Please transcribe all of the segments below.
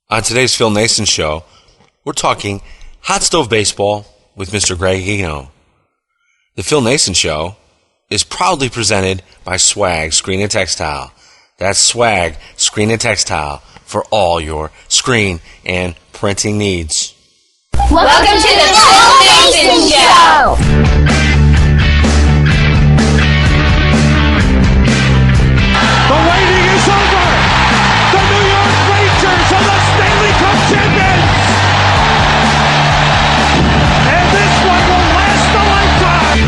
On today's Phil Naessens Show, we're talking hot stove baseball with Mr. Greg Eno. The Phil Naessens Show is proudly presented by Swag Screen and Textile. That's Swag Screen and Textile for all your screen and printing needs. Welcome to the Phil Naessens Show! The waiting is over! The New York Rangers are the Stanley Cup champions! And this one will last a lifetime!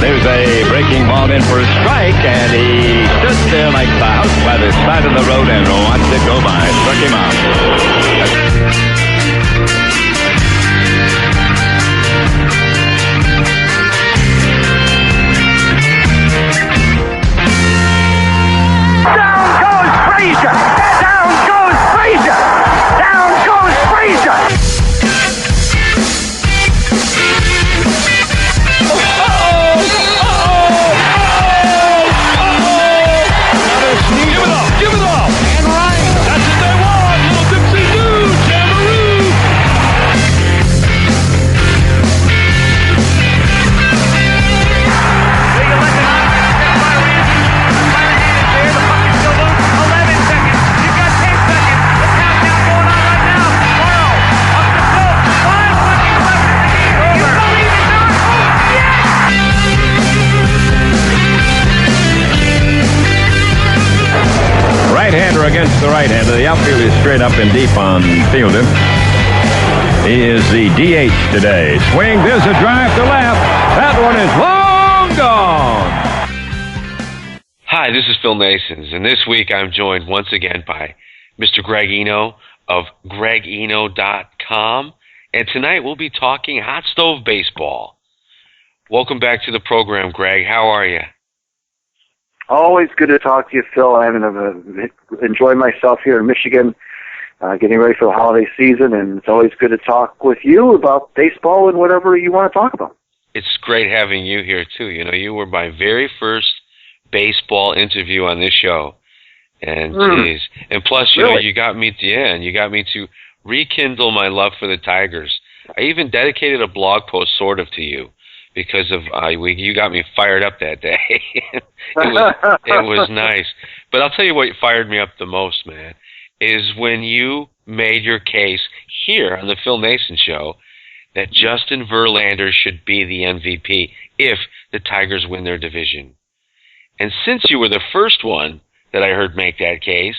There's a breaking ball in for a strike, and he stood there like the house by the side of the road and watched it go by. Struck him out. Down goes Frazier! Down goes Frazier! Give it all! And right! That's what they want! Little Dipsy Doo! Jamboree! Right-hander against the right-hander. The outfield is straight up and deep on Fielder. He is the DH today. Swing. There's a drive to left. That one is long gone. Hi, this is Phil Naessens, and this week I'm joined once again by Mr. Greg Eno of GregEno.com, and tonight we'll be talking hot stove baseball. Welcome back to the program, Greg. How are you? Always good to talk to you, Phil. I haven't enjoyed myself here in Michigan, getting ready for the holiday season, and it's always good to talk with you about baseball and whatever you want to talk about. It's great having you here, too. You know, you were my very first baseball interview on this show. And, geez. And plus, you know, you got me to rekindle my love for the Tigers. I even dedicated a blog post, sort of, to you. Because of you got me fired up that day. it was nice. But I'll tell you what fired me up the most, man, is when you made your case here on the Phil Naessens Show that Justin Verlander should be the MVP if the Tigers win their division. And since you were the first one that I heard make that case,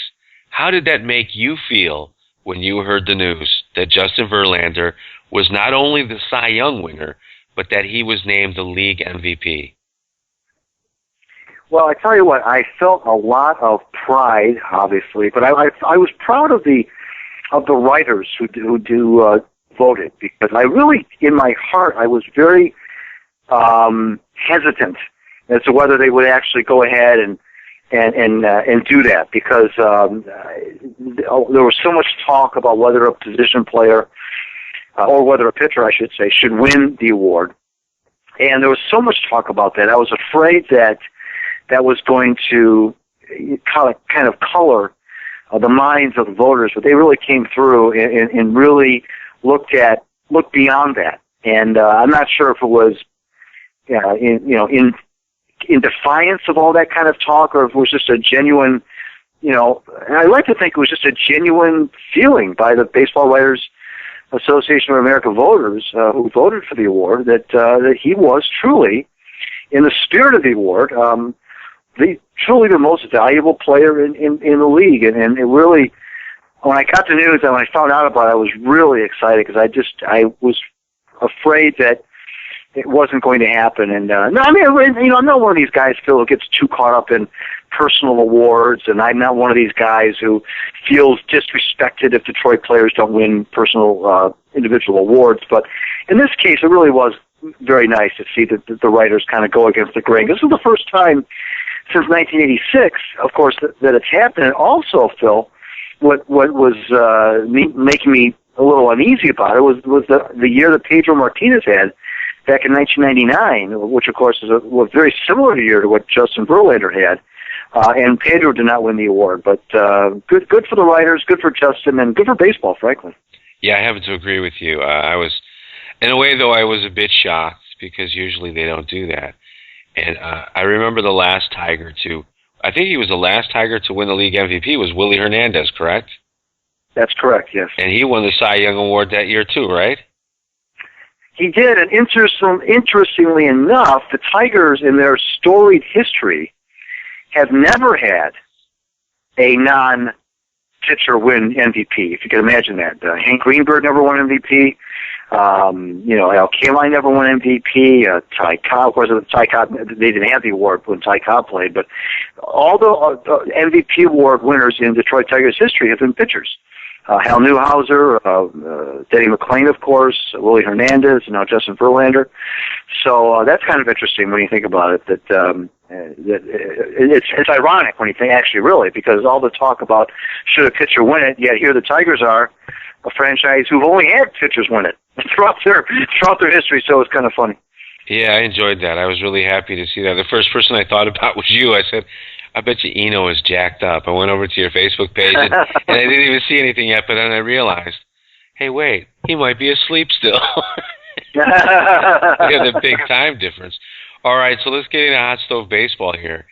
how did that make you feel when you heard the news that Justin Verlander was not only the Cy Young winner, but that he was named the league MVP? Well, I tell you what, I felt a lot of pride, obviously, but I was proud of the writers who voted, because I really, in my heart, I was very hesitant as to whether they would actually go ahead and do that, because there was so much talk about whether a position player or whether a pitcher, I should say, should win the award. And there was so much talk about that. I was afraid that was going to kind of color the minds of the voters, but they really came through and really looked beyond that. And I'm not sure if it was, in defiance of all that kind of talk, or if it was just a genuine, and I like to think it was just a genuine feeling by the Baseball Writers Association of American Voters who voted for the award that he was truly, in the spirit of the award, truly the most valuable player in the league. And it really, when I got the news and when I found out about it, I was really excited, because I was afraid that it wasn't going to happen. And I'm not one of these guys, Phil, who gets too caught up in personal awards, and I'm not one of these guys who feels disrespected if Detroit players don't win personal individual awards. But in this case, it really was very nice to see the writers kind of go against the grain. This was the first time since 1986, of course, that it's happened. And also, Phil, what was making me a little uneasy about it was the year that Pedro Martinez had back in 1999, which of course is a very similar year to what Justin Verlander had. And Pedro did not win the award, but good for the writers, good for Justin, and good for baseball, frankly. Yeah, I happen to agree with you. I was, in a way, though, I was a bit shocked because usually they don't do that. And I remember the last Tiger to, I think he was the last Tiger to win the league MVP was Willie Hernandez, correct? That's correct, yes. And he won the Cy Young Award that year too, right? He did, and interestingly enough, the Tigers in their storied history have never had a non-pitcher win MVP, if you can imagine that. Hank Greenberg never won MVP. Al Kaline never won MVP. Ty Cobb, of course, Ty Cobb, they didn't have the award when Ty Cobb played, but all the MVP award winners in Detroit Tigers history have been pitchers. Hal Newhouser, Denny McClain, of course, Willie Hernandez, and now Justin Verlander. So that's kind of interesting when you think about it. That it's ironic when you think, actually, really, because all the talk about should a pitcher win it, yet here the Tigers are, a franchise who've only had pitchers win it throughout their history. So it's kind of funny. Yeah, I enjoyed that. I was really happy to see that. The first person I thought about was you. I said, I bet you Eno is jacked up. I went over to your Facebook page, and I didn't even see anything yet, but then I realized, hey, wait, he might be asleep still. We have the big time difference. All right, so let's get into hot stove baseball here.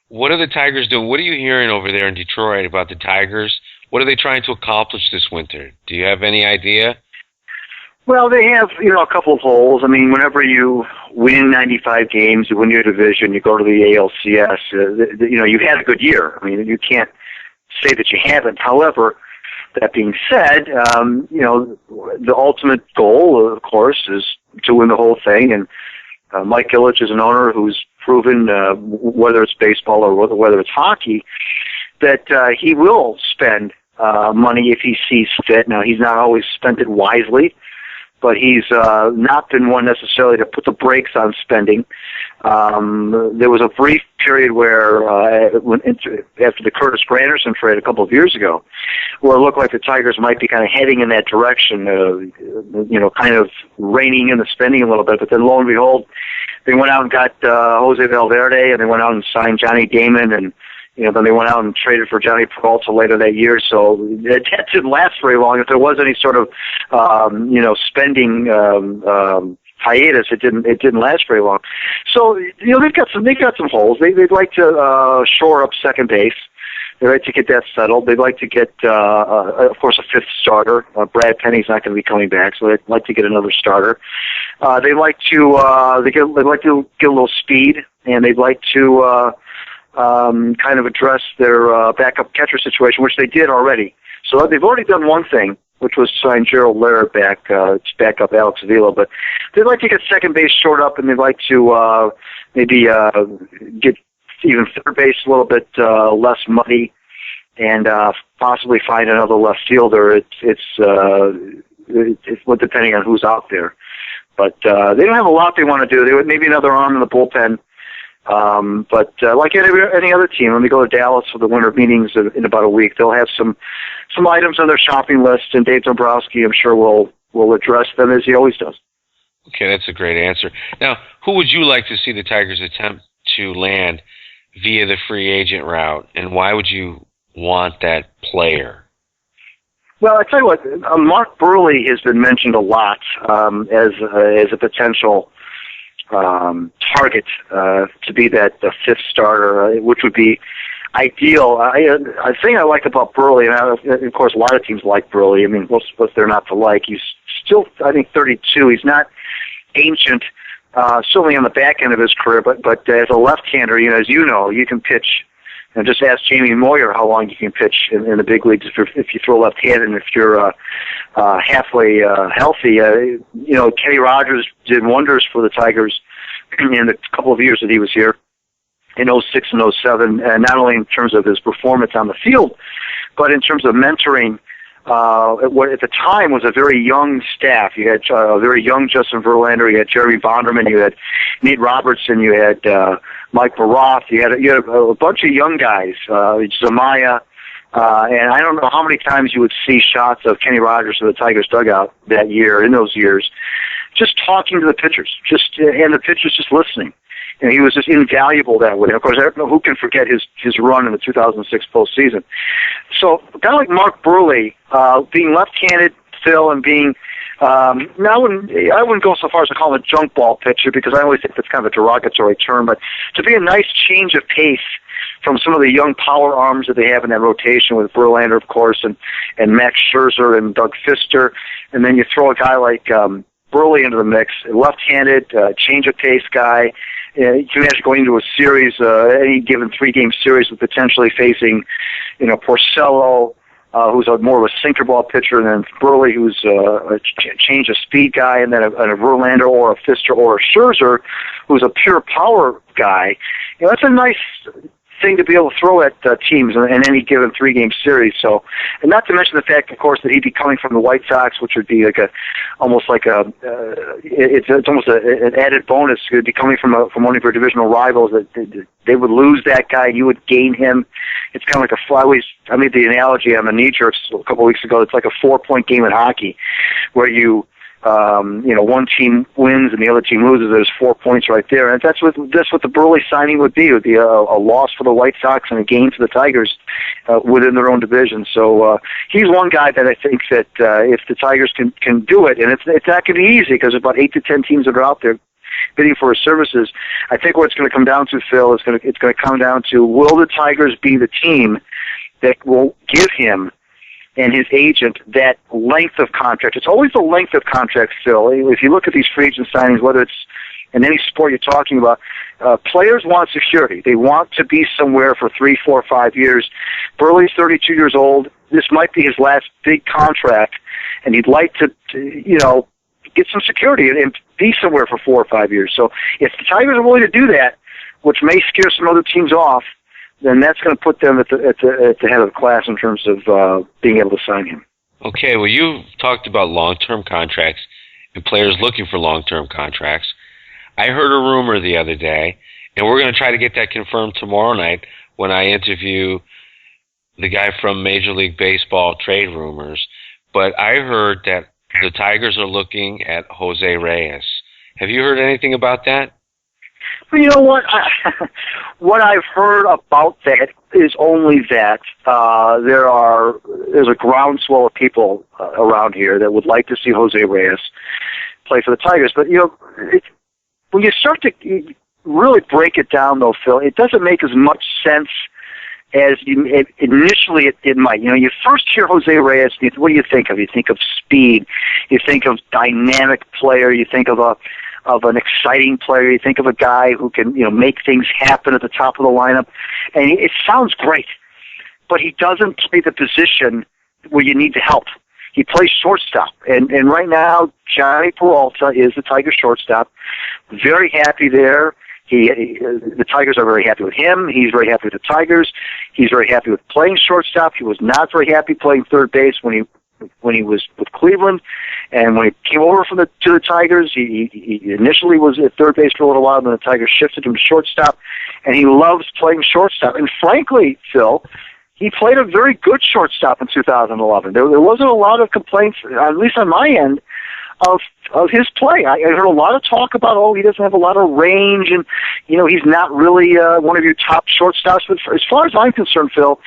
What are the Tigers doing? What are you hearing over there in Detroit about the Tigers? What are they trying to accomplish this winter? Do you have any idea? Well, they have, a couple of holes. I mean, whenever you win 95 games, you win your division, you go to the ALCS, you've had a good year. I mean, you can't say that you haven't. However, that being said, the ultimate goal, of course, is to win the whole thing. And Mike Ilitch is an owner who's proven, whether it's baseball or whether it's hockey, that he will spend money if he sees fit. Now, he's not always spent it wisely, but he's not been one necessarily to put the brakes on spending. There was a brief period where, after the Curtis Granderson trade a couple of years ago, where it looked like the Tigers might be kind of heading in that direction, kind of reining in the spending a little bit. But then, lo and behold, they went out and got Jose Valverde, and they went out and signed Johnny Damon, and then they went out and traded for Johnny Peralta later that year. So that didn't last very long. If there was any sort of, spending hiatus, it didn't last very long. So they've got some holes. They'd like to shore up second base. They'd like to get that settled. They'd like to get, of course, a fifth starter. Brad Penny's not going to be coming back, so they'd like to get another starter. They'd like to get a little speed, and they'd like to kind of address their backup catcher situation, which they did already. So they've already done one thing, which was sign Gerald Laird back to back up Alex Avila. But they'd like to get second base shored up, and they'd like to maybe get even third base a little bit less muddy, and possibly find another left fielder. It's depending on who's out there. But they don't have a lot they want to do. They would maybe another arm in the bullpen. But like any other team, when they go to Dallas for the winter meetings in about a week, they'll have some items on their shopping list, and Dave Dombrowski, I'm sure, will address them as he always does. Okay, that's a great answer. Now, who would you like to see the Tigers attempt to land via the free agent route, and why would you want that player? Well, I tell you what, Mark Burley has been mentioned a lot as a potential target to be that fifth starter, which would be ideal. I think I like about Burley, and of course a lot of teams like Burley. I mean, what's there not to like? He's still, I think, 32. He's not ancient, certainly on the back end of his career, but as a left-hander, as you know, you can pitch. And just ask Jamie Moyer how long you can pitch in the big leagues if you throw left-handed and if you're halfway healthy. Kenny Rogers did wonders for the Tigers in the couple of years that he was here in 06 and 07, and not only in terms of his performance on the field, but in terms of mentoring what at the time was a very young staff. You had a very young Justin Verlander, you had Jeremy Bonderman, you had Nate Robertson, you had Mike Baroth, you had a bunch of young guys, Zamaya, and I don't know how many times you would see shots of Kenny Rogers in the Tigers dugout that year, in those years. just talking to the pitchers, and the pitchers just listening. And he was just invaluable that way. And of course, I don't know who can forget his run in the 2006 postseason. So a guy like Mark Buehrle, being left-handed, Phil, and being now I wouldn't go so far as to call him a junk ball pitcher, because I always think that's kind of a derogatory term, but to be a nice change of pace from some of the young power arms that they have in that rotation with Verlander, of course, and Max Scherzer and Doug Fister, and then you throw a guy like Buehrle into the mix, left-handed, change of pace guy. You can imagine going into a series, any given 3-game series, with potentially facing, Porcello, who's more of a sinker ball pitcher, and then Buehrle, who's a change of speed guy, and then a Verlander or a Fister or a Scherzer, who's a pure power guy. That's a nice thing to be able to throw at teams in any given 3-game series. So, and not to mention the fact, of course, that he'd be coming from the White Sox, which would be almost it's almost an added bonus. He'd be coming from one of your divisional rivals. That they would lose that guy, and you would gain him. It's kind of like I made the analogy on the knee jerks a couple of weeks ago. It's like a 4-point game in hockey, where one team wins and the other team loses. There's 4 points right there, and that's what the Buehrle signing would be. It would be a loss for the White Sox and a gain for the Tigers within their own division. So he's one guy that I think that if the Tigers can do it, and it's not going to be easy, because there's about 8 to 10 teams that are out there bidding for his services. I think what it's going to come down to, Phil, it's going to come down to, will the Tigers be the team that will give him and his agent that length of contract? It's always the length of contract, Phil. If you look at these free agent signings, whether it's in any sport you're talking about, players want security. They want to be somewhere for 3, 4, 5 years. Buehrle's 32 years old. This might be his last big contract, and he'd like to get some security and be somewhere for 4 or 5 years. So if the Tigers are willing to do that, which may scare some other teams off, then that's going to put them at the head of the class in terms of being able to sign him. Okay, well, you talked about long-term contracts and players looking for long-term contracts. I heard a rumor the other day, and we're going to try to get that confirmed tomorrow night when I interview the guy from Major League Baseball Trade Rumors. But I heard that the Tigers are looking at Jose Reyes. Have you heard anything about that? Well, you know what? What I've heard about that is only that there's a groundswell of people around here that would like to see Jose Reyes play for the Tigers. But when you start to really break it down, though, Phil, it doesn't make as much sense as initially it might. You first hear Jose Reyes, what do you think of? You think of speed. You think of dynamic player. You think of an exciting player. You think of a guy who can, make things happen at the top of the lineup. And it sounds great, but he doesn't play the position where you need to help. He plays shortstop. And right now, Johnny Peralta is the Tigers shortstop. Very happy there. The Tigers are very happy with him. He's very happy with the Tigers. He's very happy with playing shortstop. He was not very happy playing third base when he was with Cleveland, and when he came over to the Tigers, he initially was at third base for a little while, then the Tigers shifted him to shortstop, and he loves playing shortstop. And frankly, Phil, he played a very good shortstop in 2011. There wasn't a lot of complaints, at least on my end, of his play. I heard a lot of talk about, he doesn't have a lot of range, and he's not really one of your top shortstops. But as far as I'm concerned, Phil,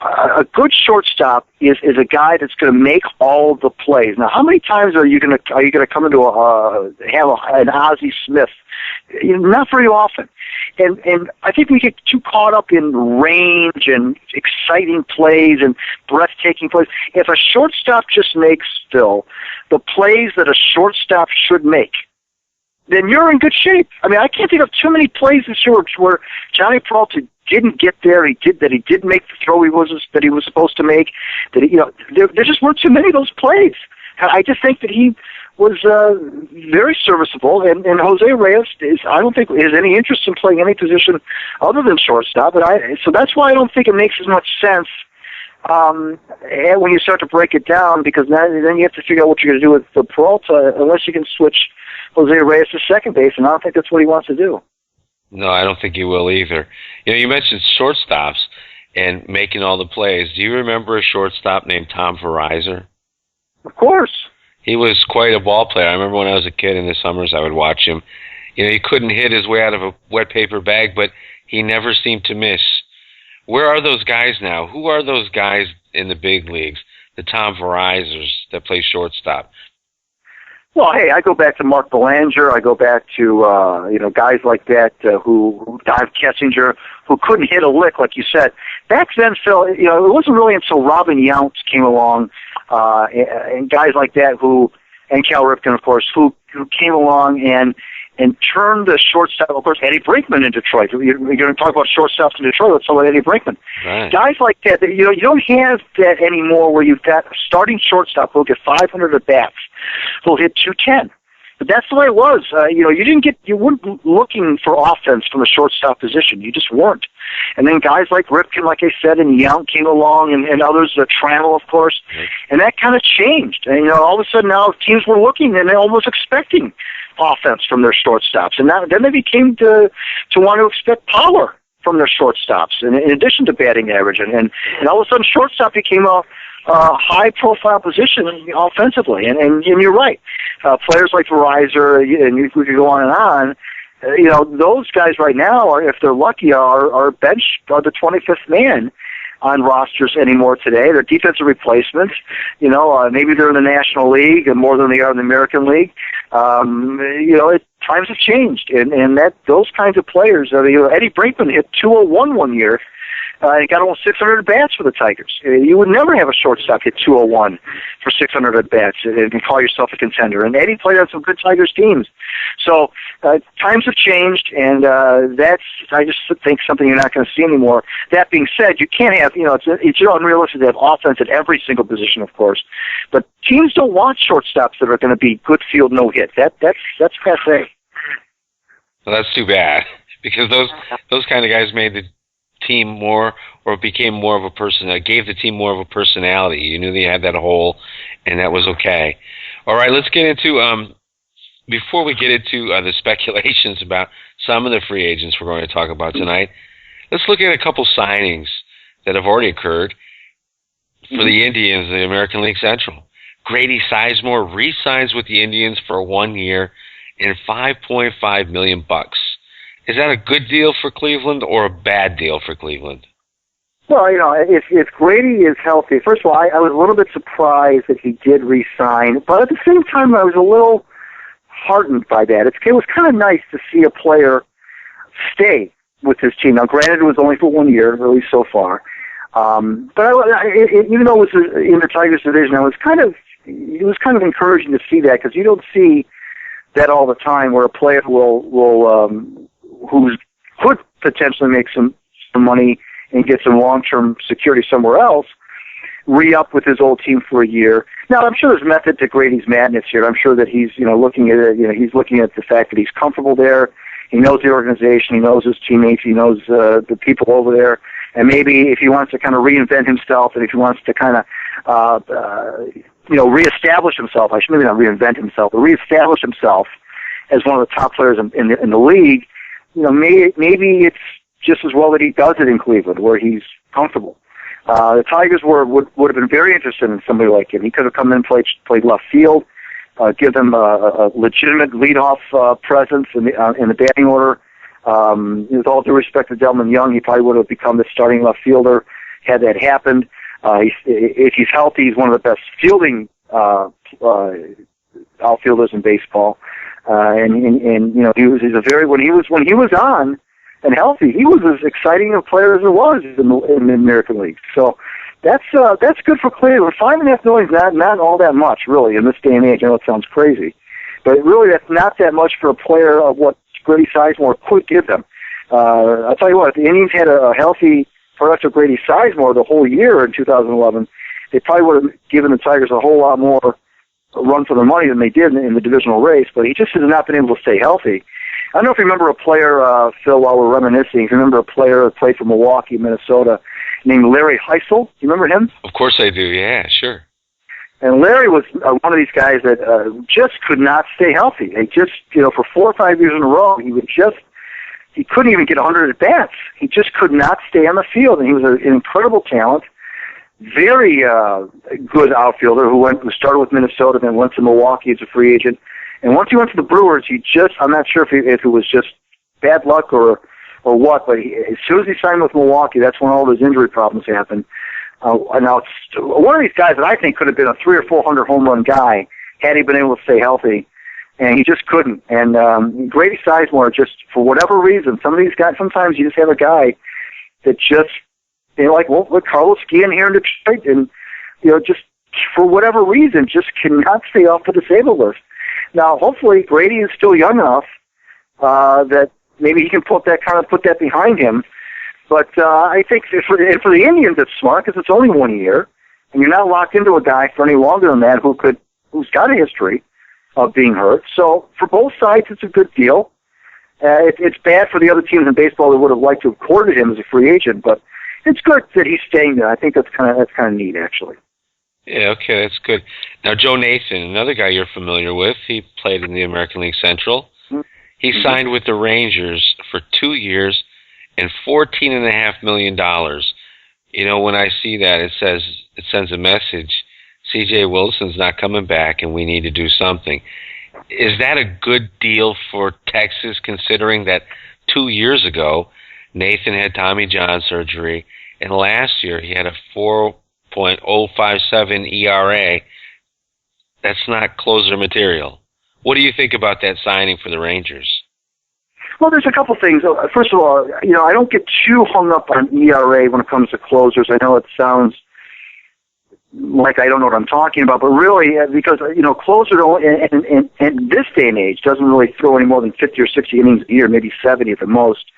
a good shortstop is a guy that's going to make all the plays. Now, how many times are you going to come into have an Ozzie Smith? Not very often. And I think we get too caught up in range and exciting plays and breathtaking plays. If a shortstop just makes, Phil, the plays that a shortstop should make, then you're in good shape. I mean, I can't think of too many plays this year where Johnny Peralta didn't get there. He did make the throw that he was supposed to make. There just weren't too many of those plays. I just think that he was very serviceable, and Jose Reyes I don't think has any interest in playing any position other than shortstop. So that's why I don't think it makes as much sense when you start to break it down, because then you have to figure out what you're going to do with the Peralta, unless you can switch Jose Reyes to second base, and I don't think that's what he wants to do. No, I don't think he will either. You mentioned shortstops and making all the plays. Do you remember a shortstop named Tom Verizon? Of course. He was quite a ball player. I remember when I was a kid in the summers, I would watch him. You know, he couldn't hit his way out of a wet paper bag, but he never seemed to miss. Where are those guys now? Who are those guys in the big leagues? The Tom Verizers that play shortstop. Well, hey, I go back to Mark Belanger. I go back to guys like that who Dave Kessinger, who couldn't hit a lick, like you said. Back then, Phil, it wasn't really until Robin Yount came along, and guys like that and Cal Ripken, of course, who came along and turned the shortstop. Of course, Eddie Brinkman in Detroit. You're going to talk about shortstops in Detroit. Let's talk about Eddie Brinkman. Right. Guys like that, you don't have that anymore, where you've got a starting shortstop who'll get 500 at bats, who'll hit 210. But that's the way it was. You weren't looking for offense from the shortstop position. You just weren't. And then guys like Ripken, like I said, and Yount came along, and others, Trammell, of course, and that kind of changed. And all of a sudden now teams were looking and they're almost expecting offense from their shortstops, and then they became to want to expect power from their shortstops, in addition to batting average, and all of a sudden shortstop became a high-profile position offensively, and you're right. Players like Verizzer, and we could go on and on. Those guys right now are, if they're lucky, are the 25th man on rosters anymore today. They're defensive replacements. Maybe they're in the National League and more than they are in the American League. Times have changed, and that those kinds of players. Eddie Brinkman hit 201 one year. He got almost 600 at-bats for the Tigers. You would never have a shortstop hit 201 for 600 at-bats and call yourself a contender. And Eddie played on some good Tigers teams. So times have changed, and I just think something you're not going to see anymore. That being said, you can't have, it's unrealistic to have offense at every single position, of course. But teams don't want shortstops that are going to be good field, no hit. That's passé. Well, that's too bad, because those kind of guys made the team more, or became more of a person, gave the team more of a personality. You knew they had that hole, and that was okay. All right, let's get into, before we get into the speculations about some of the free agents we're going to talk about tonight, let's look at a couple signings that have already occurred for the Indians, the American League Central. Grady Sizemore re-signs with the Indians for 1 year and $5.5 million. Is that a good deal for Cleveland or a bad deal for Cleveland? Well, if Grady is healthy, first of all, I was a little bit surprised that he did re-sign, but at the same time, I was a little heartened by that. It was kind of nice to see a player stay with his team. Now, granted, it was only for 1 year, at least so far. But even though it was in the Tigers division, it was kind of encouraging to see that, because you don't see that all the time, where a player who could potentially make some money and get some long-term security somewhere else, re-up with his old team for a year. Now, I'm sure there's method to Grady's madness here. I'm sure that he's, looking at it. He's looking at the fact that he's comfortable there. He knows the organization. He knows his teammates. He knows the people over there. And maybe if he wants to kind of reinvent himself, and if he wants to kind of, reestablish himself. Maybe not reinvent himself, but reestablish himself as one of the top players in the league. Maybe it's just as well that he does it in Cleveland, where he's comfortable. The Tigers would have been very interested in somebody like him. He could have come in and played left field, give them a legitimate leadoff presence in the batting order. With all due respect to Delman Young, he probably would have become the starting left fielder had that happened. If he's healthy, he's one of the best fielding outfielders in baseball. When he was on and healthy, he was as exciting a player as there was in the American League. So that's good for Cleveland. $5.5 million is not all that much, really, in this day and age. I know it sounds crazy, but really that's not that much for a player of what Grady Sizemore could give them. I'll tell you what, if the Indians had a healthy, productive Grady Sizemore the whole year in 2011, they probably would have given the Tigers a whole lot more run for their money than they did in the divisional race, but he just has not been able to stay healthy. I don't know if you remember a player, Phil, while we're reminiscing, if you remember a player that played for Milwaukee, Minnesota, named Larry Hisle. You remember him? Of course I do, yeah, sure. And Larry was one of these guys that just could not stay healthy. He just, for 4 or 5 years in a row, he couldn't even get 100 at-bats. He just could not stay on the field, and he was an incredible talent. very good outfielder who started with Minnesota, then went to Milwaukee as a free agent. And once he went to the Brewers, I'm not sure if it was just bad luck or what, but as soon as he signed with Milwaukee, that's when all those injury problems happened. And now it's one of these guys that I think could have been a 300 or 400 home run guy had he been able to stay healthy, and he just couldn't. And Grady Sizemore, just for whatever reason, some of these guys, sometimes you just have a guy that just, like with Carlos Guillen here in Detroit, and just for whatever reason, just cannot stay off the disabled list. Now, hopefully, Grady is still young enough that maybe he can put that behind him. But I think for the Indians, it's smart because it's only 1 year, and you're not locked into a guy for any longer than that who's got a history of being hurt. So for both sides, it's a good deal. It's bad for the other teams in baseball that would have liked to have courted him as a free agent, but it's good that he's staying there. I think that's kind of neat, actually. Yeah, okay, that's good. Now, Joe Nathan, another guy you're familiar with, he played in the American League Central. Mm-hmm. He signed with the Rangers for 2 years and $14.5 million. When I see that, it sends a message. C.J. Wilson's not coming back, and we need to do something. Is that a good deal for Texas, considering that 2 years ago, Nathan had Tommy John surgery, and last year he had a 4.057 ERA? That's not closer material. What do you think about that signing for the Rangers? Well, there's a couple things. First of all, I don't get too hung up on ERA when it comes to closers. I know it sounds like I don't know what I'm talking about, but really, because, closer in this day and age doesn't really throw any more than 50 or 60 innings a year, maybe 70 at the most.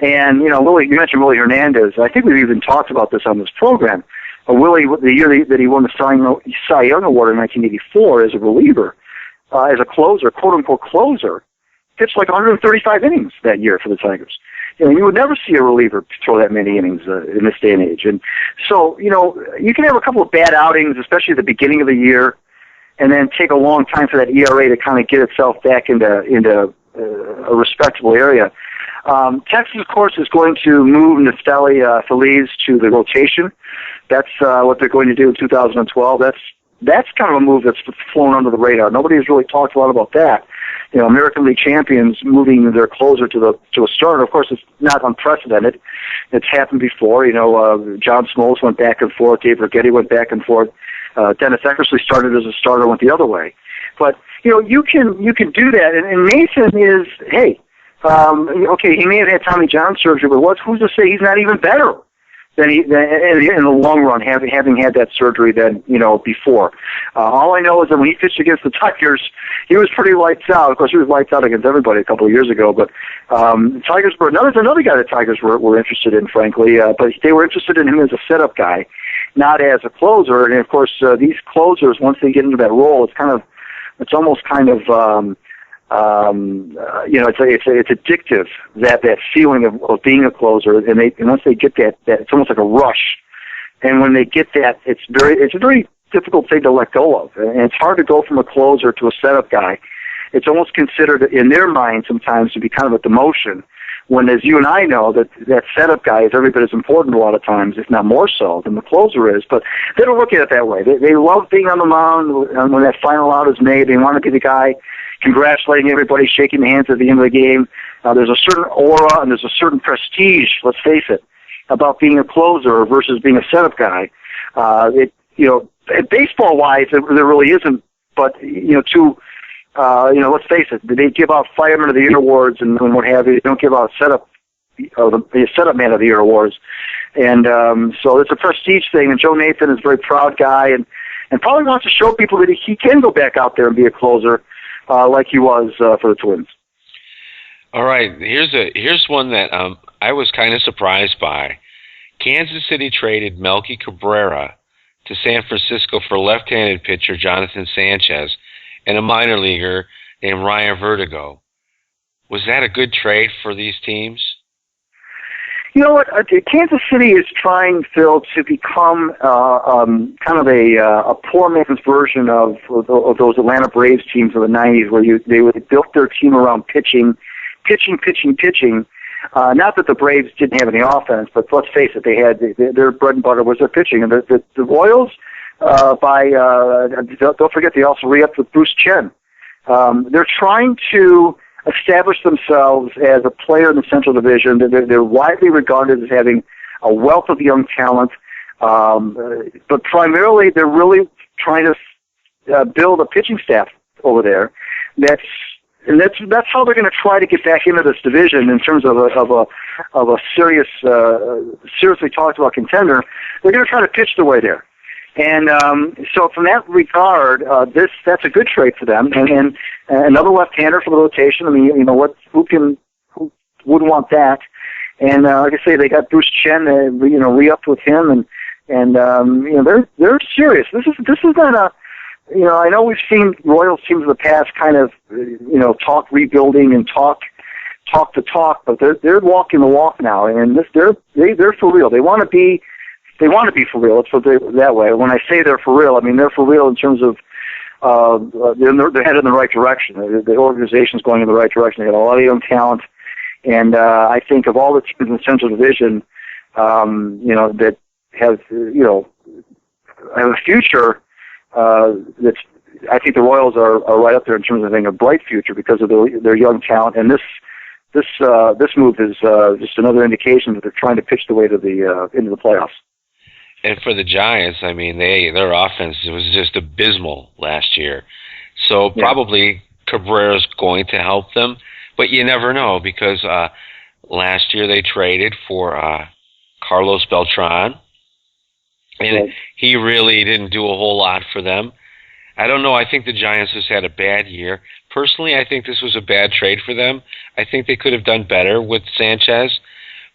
And, Willie, you mentioned Willie Hernandez. I think we've even talked about this on this program. Willie, the year that he won the Cy Young Award in 1984 as a reliever, as a closer, quote-unquote closer, pitched like 135 innings that year for the Tigers. You would never see a reliever throw that many innings in this day and age. And so, you can have a couple of bad outings, especially at the beginning of the year, and then take a long time for that ERA to kind of get itself back into a respectable area. Texas, of course, is going to move Neftali Feliz to the rotation. That's what they're going to do in 2012. That's kind of a move that's flown under the radar. Nobody has really talked a lot about that. American League champions moving their closer to a starter. Of course, it's not unprecedented. It's happened before. John Smoltz went back and forth. Dave Righetti went back and forth. Dennis Eckersley started as a starter, went the other way. But you can do that. And Nathan is, hey, okay, he may have had Tommy John surgery, but who's to say he's not even better than in the long run, having had that surgery than before. All I know is that when he pitched against the Tigers, he was pretty lights out. Of course, he was lights out against everybody a couple of years ago. But the Tigers were another guy the Tigers were interested in, frankly. But they were interested in him as a setup guy, not as a closer. And of course, these closers, once they get into that role, it's almost kind of it's addictive, that feeling of being a closer, and once they get that it's almost like a rush. And when they get that, it's a very difficult thing to let go of, and it's hard to go from a closer to a setup guy. It's almost considered in their mind sometimes to be kind of a demotion, when, as you and I know, that setup guy is every bit as important a lot of times, if not more so, than the closer is. But they don't look at it that way. They love being on the mound, and when that final out is made, they want to be the guy congratulating everybody, shaking the hands at the end of the game. There's a certain aura and there's a certain prestige, let's face it, about being a closer versus being a setup guy. Baseball-wise, there really isn't, but, let's face it, they give out Fireman of the Year awards and what have you. They don't give out the setup man of the year awards. And so it's a prestige thing, and Joe Nathan is a very proud guy and probably wants to show people that he can go back out there and be a closer like he was for the Twins. All right, here's one that I was kind of surprised by. Kansas City traded Melky Cabrera to San Francisco for left-handed pitcher Jonathan Sanchez and a minor leaguer named Ryan Vertigo. Was that a good trade for these teams? You know what? Kansas City is trying, Phil, to become kind of a poor man's version of those Atlanta Braves teams of the 90s, where they built their team around pitching, Not that the Braves didn't have any offense, but let's face it, their bread and butter was their pitching. And the Royals, don't forget, they also re-upped with Bruce Chen. They're trying to establish themselves as a player in the Central Division. They're widely regarded as having a wealth of young talent, but primarily they're really trying to build a pitching staff over there. That's how they're going to try to get back into this division in terms of a seriously talked about contender. They're going to try to pitch their way there. And so from that regard, that's a good trade for them. And another left-hander for the rotation. I mean, who wouldn't want that? And like I say, they got Bruce Chen, re-upped with him, and they're serious. This is not a, I know we've seen Royals teams in the past kind of, talk rebuilding and talk the talk, but they're walking the walk now, and they're for real. They want to be for real. Let's put it that way. When I say they're for real, I mean they're for real in terms of they're headed in the right direction. The organization's going in the right direction. They got a lot of young talent, and I think of all the teams in the Central Division, that have a future. I think the Royals are right up there in terms of having a bright future because of their young talent, and this move is just another indication that they're trying to pitch the way to into the playoffs. And for the Giants, I mean, their offense was just abysmal last year. So probably Cabrera's going to help them, but you never know because last year they traded for Carlos Beltran, and he really didn't do a whole lot for them. I don't know. I think the Giants has had a bad year. Personally, I think this was a bad trade for them. I think they could have done better with Sanchez.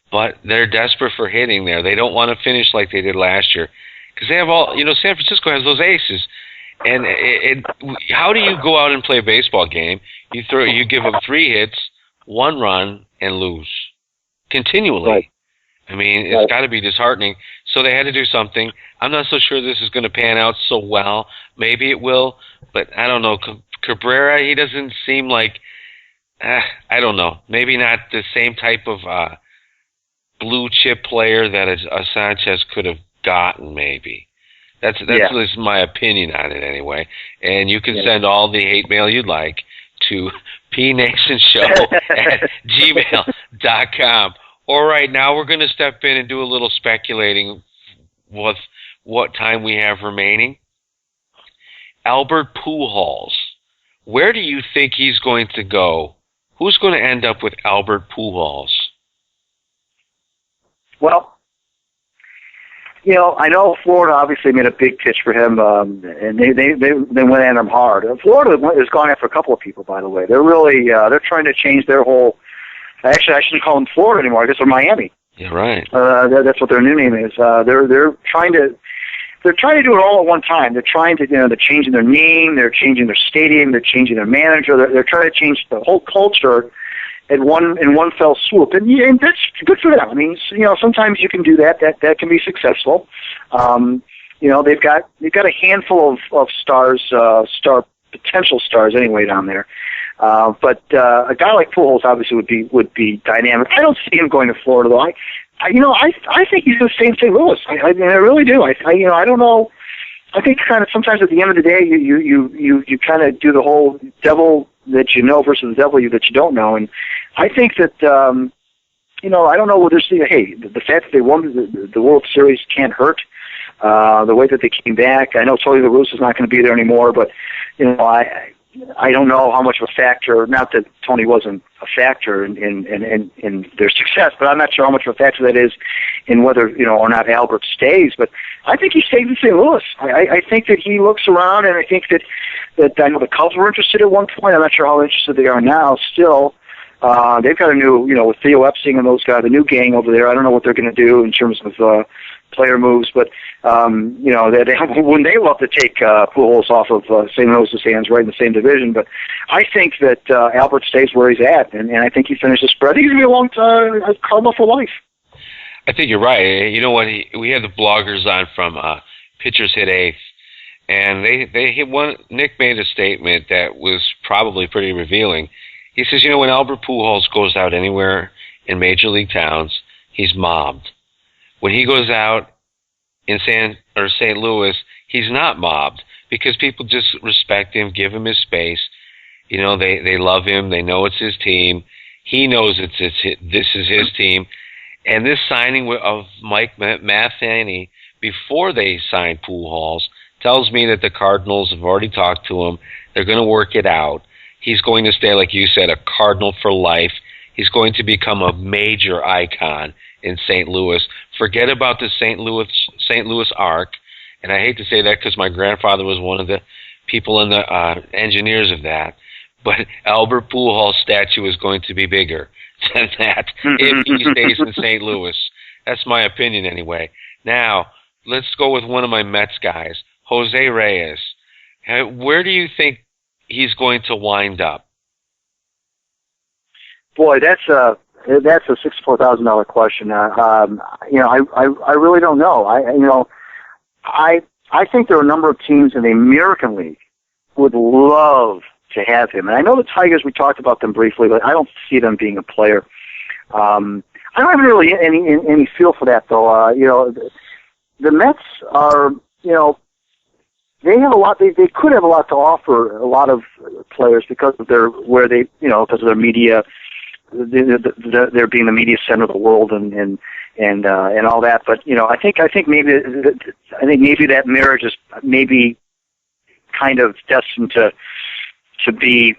But they're desperate for hitting there. They don't want to finish like they did last year. Because they have San Francisco has those aces. And how do you go out and play a baseball game? You give up 3 hits, 1 run, and lose. Continually. Right. I mean, it's got to be disheartening. So they had to do something. I'm not so sure this is going to pan out so well. Maybe it will. But I don't know. Cabrera, he doesn't seem like, I don't know. Maybe not the same type of blue chip player that a Sanchez could have gotten, maybe. That's at least my opinion on it anyway. And you can send all the hate mail you'd like to pnaessenshow@gmail.com. All right, now we're going to step in and do a little speculating with what time we have remaining. Albert Pujols. Where do you think he's going to go? Who's going to end up with Albert Pujols? Well, I know Florida obviously made a big pitch for him, and they went at him hard. Florida has gone after a couple of people, by the way. They're really they're trying to change their whole. Actually, I shouldn't call them Florida anymore. I guess they're Miami. Yeah, right. That's what their new name is. They're trying to do it all at one time. They're trying to they're changing their name, they're changing their stadium, they're changing their manager. They're trying to change the whole culture in one fell swoop, and that's good for them. I mean, sometimes you can do that. That can be successful. They've got a handful of potential stars anyway down there. But a guy like Pujols obviously would be dynamic. I don't see him going to Florida though. I think he's going to stay in St. Louis. I really do. I don't know. I think kind of sometimes at the end of the day, you kind of do the whole devil that you know versus the devil that you don't know. And I think that, I don't know whether the fact that they won the World Series can't hurt. The way that they came back. I know Tony La Russa is not going to be there anymore, but, I don't know how much of a factor, not that Tony wasn't a factor in their success, but I'm not sure how much of a factor that is in whether, or not Albert stays. But I think he stays in St. Louis. I think that he looks around, and I think that I know the Cubs were interested at one point. I'm not sure how interested they are now still. They've got a new, with Theo Epstein and those guys, a new gang over there. I don't know what they're going to do in terms of player moves, but wouldn't they love to take Pujols off of St. Louis' hands right in the same division? But I think that Albert stays where he's at, and I think he finishes spread. I think he's going to be a long time Cardinal for life. I think you're right. You know what? We had the bloggers on from Pitchers Hit Eighth, and Nick made a statement that was probably pretty revealing. He says, when Albert Pujols goes out anywhere in major league towns, he's mobbed. When he goes out in St. Louis, he's not mobbed because people just respect him, give him his space. You know, they love him. They know it's his team. He knows this is his team. And this signing of Mike Matheny before they signed Pujols tells me that the Cardinals have already talked to him. They're going to work it out. He's going to stay, like you said, a Cardinal for life. He's going to become a major icon in St. Louis. Forget about the St. Louis Arc. And I hate to say that because my grandfather was one of the people in the engineers of that. But Albert Pujols' statue is going to be bigger than that if he stays in St. Louis. That's my opinion anyway. Now, let's go with one of my Mets guys, Jose Reyes. Where do you think he's going to wind up? Boy, that's a $64,000 question. I really don't know. I think there are a number of teams in the American League who would love to have him. And I know the Tigers, we talked about them briefly, but I don't see them being a player. I don't have really any feel for that, though. The Mets are, they have a lot. They could have a lot to offer a lot of players because of because of their media. They're being the media center of the world and all that. But I think maybe that marriage is maybe kind of destined to be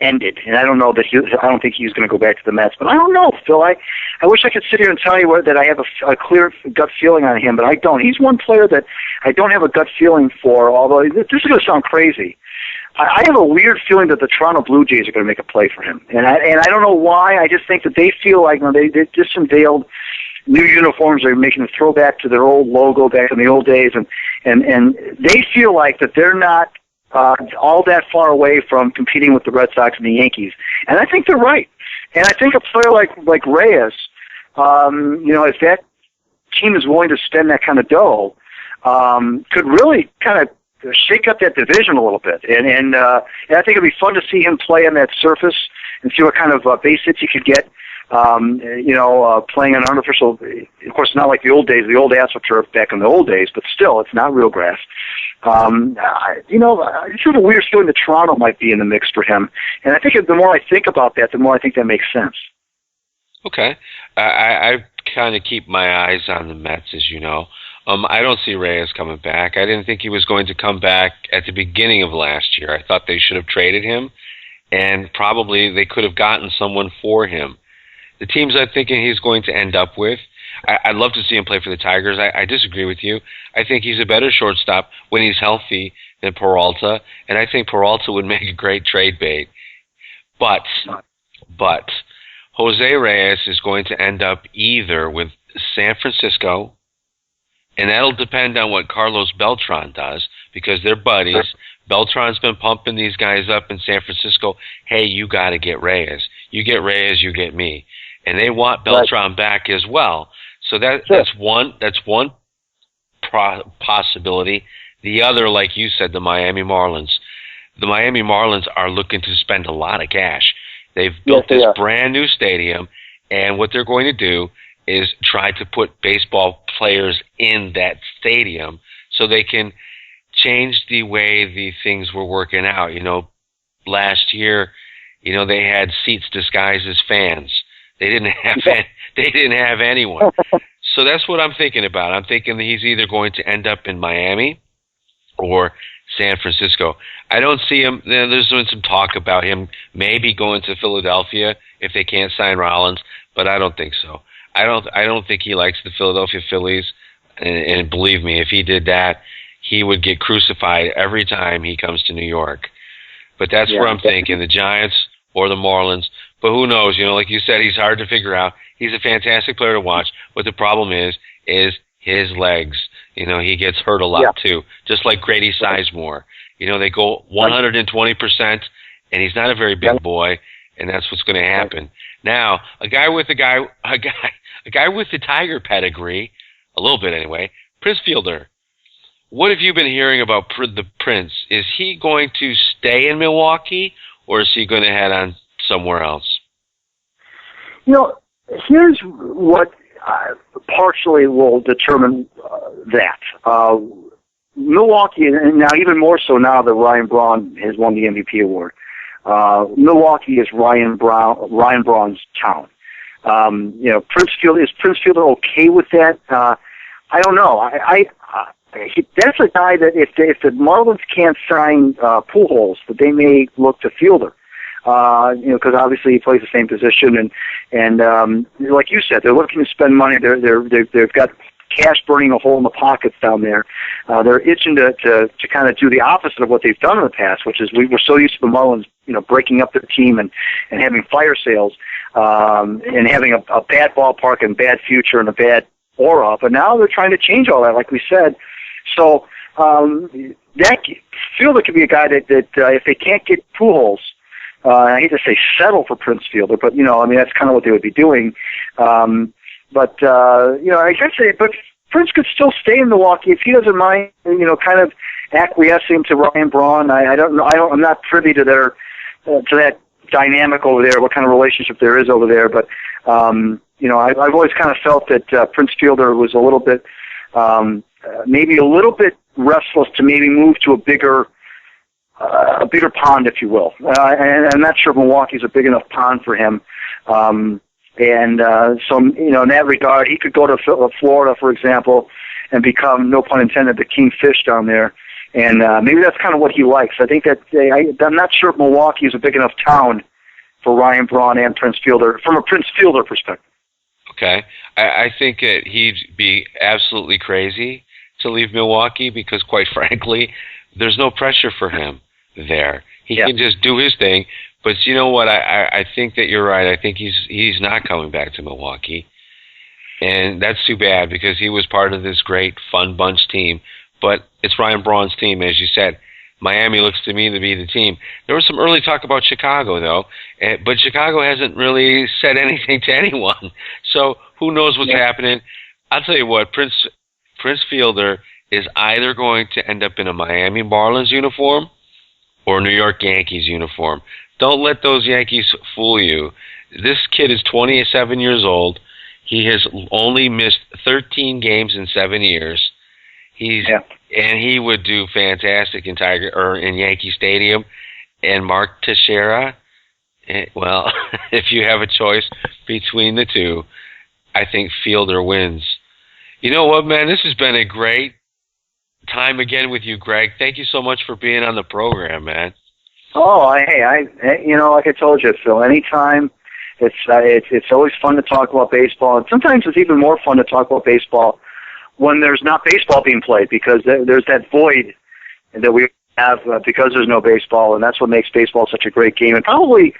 ended. And I don't know that I don't think he's going to go back to the Mets. But I don't know, Phil. I wish I could sit here and tell you that I have a clear gut feeling on him, but I don't. He's one player that I don't have a gut feeling for, although this is going to sound crazy. I have a weird feeling that the Toronto Blue Jays are going to make a play for him. And I don't know why. I just think that they feel like they just unveiled new uniforms. They're making a throwback to their old logo back in the old days. And they feel like that they're not all that far away from competing with the Red Sox and the Yankees. And I think they're right. And I think a player like Reyes, if that team is willing to spend that kind of dough, could really kind of shake up that division a little bit. And I think it'd be fun to see him play on that surface and see what kind of base hits he could get. Playing on artificial, of course, not like the old days, the old AstroTurf back in the old days, but still, it's not real grass. I just have a weird feeling that Toronto might be in the mix for him. And I think the more I think about that, the more I think that makes sense. Okay. I kind of keep my eyes on the Mets, as you know. I don't see Reyes coming back. I didn't think he was going to come back at the beginning of last year. I thought they should have traded him, and probably they could have gotten someone for him. The teams I'm thinking he's going to end up with, I'd love to see him play for the Tigers. I disagree with you. I think he's a better shortstop when he's healthy than Peralta, and I think Peralta would make a great trade bait. But Jose Reyes is going to end up either with San Francisco, and that'll depend on what Carlos Beltran does, because they're buddies. Beltran's been pumping these guys up in San Francisco. Hey, you got to get Reyes. You get Reyes, you get me. And they want Beltran back as well. So that's one possibility. The other, like you said, the Miami Marlins. The Miami Marlins are looking to spend a lot of cash. They've built this brand new stadium, and what they're going to do is try to put baseball players in that stadium so they can change the way the things were working out. Last year, they had seats disguised as fans. They didn't have anyone. So that's what I'm thinking about. I'm thinking that he's either going to end up in Miami or San Francisco. I don't see him. There's been some talk about him maybe going to Philadelphia if they can't sign Rollins, but I don't think so. I don't think he likes the Philadelphia Phillies, and believe me, if he did that, he would get crucified every time he comes to New York. But that's where I'm thinking, the Giants or the Marlins. But who knows? Like you said, he's hard to figure out. He's a fantastic player to watch. But the problem is his legs. He gets hurt a lot too, just like Grady Sizemore. They go 120%, and he's not a very big boy, and that's what's going to happen. Now, a guy with the Tiger pedigree, a little bit anyway, Prince Fielder. What have you been hearing about the Prince? Is he going to stay in Milwaukee, or is he going to head on somewhere else? Here's what partially will determine that. Milwaukee, and now even more so now that Ryan Braun has won the MVP award, Milwaukee is Ryan Braun's town. Prince Fielder okay with that? I don't know. That's a guy that if the Marlins can't sign Pujols, that they may look to Fielder. Because obviously he plays the same position, and like you said, they're looking to spend money. They've got cash burning a hole in the pockets down there. They're itching to kind of do the opposite of what they've done in the past, which is we were so used to the Marlins, breaking up their team and having fire sales, and having a bad ballpark and bad future and a bad aura. But now they're trying to change all that, like we said. So that Fielder could be a guy that if they can't get Pujols, I hate to say settle for Prince Fielder, but that's kind of what they would be doing. But I should say, but Prince could still stay in Milwaukee if he doesn't mind, kind of acquiescing to Ryan Braun. I don't know. I'm not privy to their to that dynamic over there, what kind of relationship there is over there. But I've always kind of felt that Prince Fielder was a little bit, maybe a little bit restless to maybe move to a bigger pond, if you will. And I'm not sure Milwaukee's a big enough pond for him. So, in that regard, he could go to Florida, for example, and become, no pun intended, the king fish down there. And maybe that's kind of what he likes. I think that I'm not sure if Milwaukee is a big enough town for Ryan Braun and Prince Fielder, from a Prince Fielder perspective. Okay. I think that he'd be absolutely crazy to leave Milwaukee because, quite frankly, there's no pressure for him there. He can just do his thing. But you know what? I think that you're right. I think he's not coming back to Milwaukee. And that's too bad because he was part of this great fun bunch team. But it's Ryan Braun's team, as you said. Miami looks to me to be the team. There was some early talk about Chicago, though. But Chicago hasn't really said anything to anyone. So who knows what's happening. I'll tell you what, Prince Fielder is either going to end up in a Miami Marlins uniform or New York Yankees uniform. Don't let those Yankees fool you. This kid is 27 years old. He has only missed 13 games in 7 years. And he would do fantastic in Yankee Stadium. And Mark Teixeira, well, if you have a choice between the two, I think Fielder wins. You know what, man? This has been a great time again with you, Greg. Thank you so much for being on the program, man. Oh, hey, like I told you, Phil, anytime, it's always fun to talk about baseball, and sometimes it's even more fun to talk about baseball when there's not baseball being played, because there's that void that we have because there's no baseball, and that's what makes baseball such a great game, and probably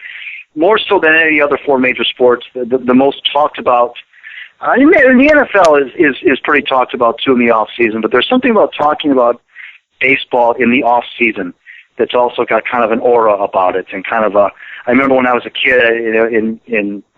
more so than any other four major sports, the most talked about. And the NFL is pretty talked about too in the off season, but there's something about talking about baseball in the off season that's also got kind of an aura about it, and kind of a. I remember when I was a kid, in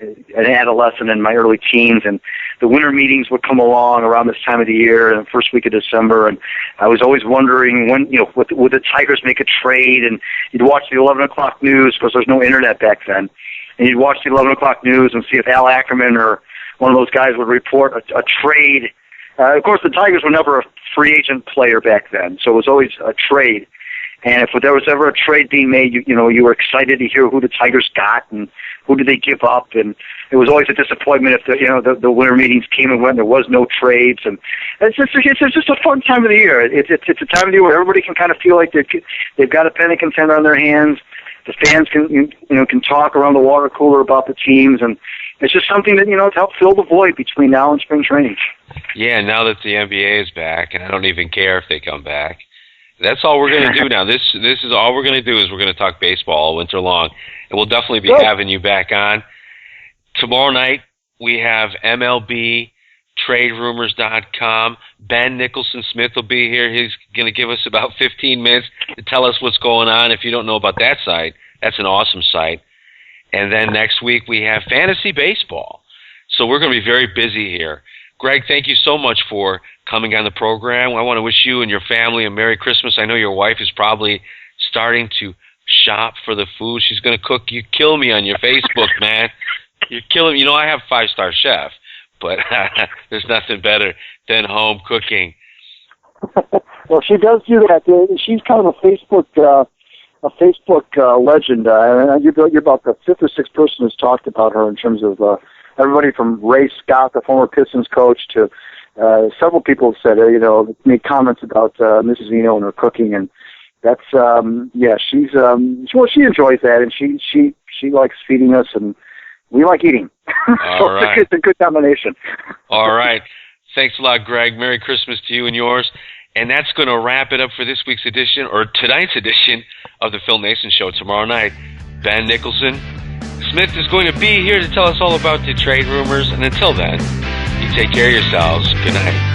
an adolescent in my early teens, and the winter meetings would come along around this time of the year, and the first week of December, and I was always wondering when, would the Tigers make a trade, and you'd watch the 11 o'clock news because there's no internet back then, and you'd watch the 11 o'clock news and see if Al Ackerman or one of those guys would report a trade. Of course, the Tigers were never a free agent player back then, so it was always a trade. And if there was ever a trade being made, you were excited to hear who the Tigers got and who did they give up. And it was always a disappointment if the winter meetings came and went. There was no trades, and it's just a fun time of the year. It's a time of the year where everybody can kind of feel like they've got a pennant contender on their hands. The fans can talk around the water cooler about the teams, and it's just something that to help fill the void between now and spring training. Yeah, now that the NBA is back, and I don't even care if they come back. That's all we're going to do now. This is all we're going to do is we're going to talk baseball all winter long, and we'll definitely be having you back on. Tomorrow night we have MLB, TradeRumors.com. Ben Nicholson-Smith will be here. He's going to give us about 15 minutes to tell us what's going on. If you don't know about that site, that's an awesome site. And then next week we have Fantasy Baseball. So we're going to be very busy here. Greg, thank you so much for coming on the program. I want to wish you and your family a Merry Christmas. I know your wife is probably starting to shop for the food. She's going to cook you, kill me on your Facebook, man. You're killing. You know, I have 5-star chef, but there's nothing better than home cooking. Well, she does do that. She's kind of a Facebook legend. You're about the 5th or 6th person who's talked about her in terms of everybody from Ray Scott, the former Pistons coach, to several people have said, made comments about Mrs. Eno and her cooking, and that's she's she enjoys that, and she likes feeding us, and we like eating. So right. It's a good combination. All right. Thanks a lot, Greg. Merry Christmas to you and yours. And that's going to wrap it up for this week's edition, or tonight's edition, of the Phil Naessens Show. Tomorrow night, Ben Nicholson Smith is going to be here to tell us all about the trade rumors. And until then, you take care of yourselves. Good night.